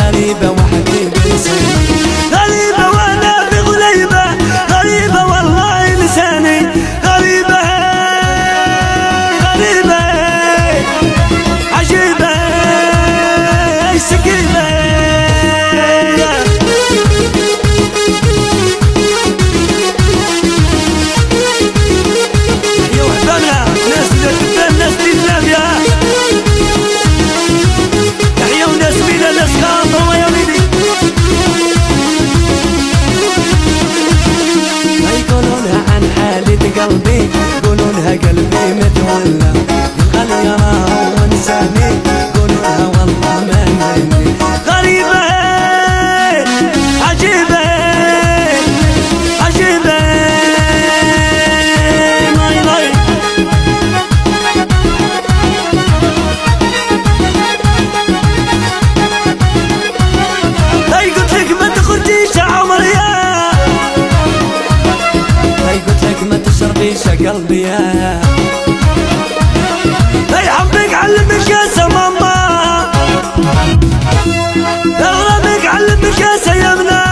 غريبة وحبيبي لساني غريبة وانا في غليبة غريبة والله لساني غريبة غريبة عجيبة سكيبة يا وحدنا ناس تفهم ناس تفهم يا قلبي قولوا لها قلبي متولى خلي يراه وانساني قولوا لها والله ما مني غريبة عجيبة عجيبة ماي ماي هاي قلت لك ما تخرجيش يا عمر يا هاي قلت لك ما تشربيش يا قلبي يا هاي حبك علمك يا سماما اغربك علمك يا سيمنا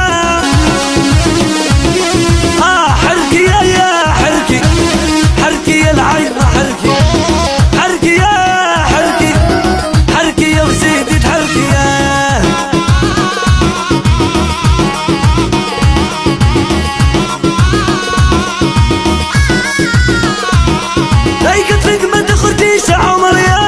حركي يا حركي حركي يا العين حركي حركي يا حركي حركي يا وزيدي تحركي يا هاي قلت لك ما تخرجيش يا عمر يا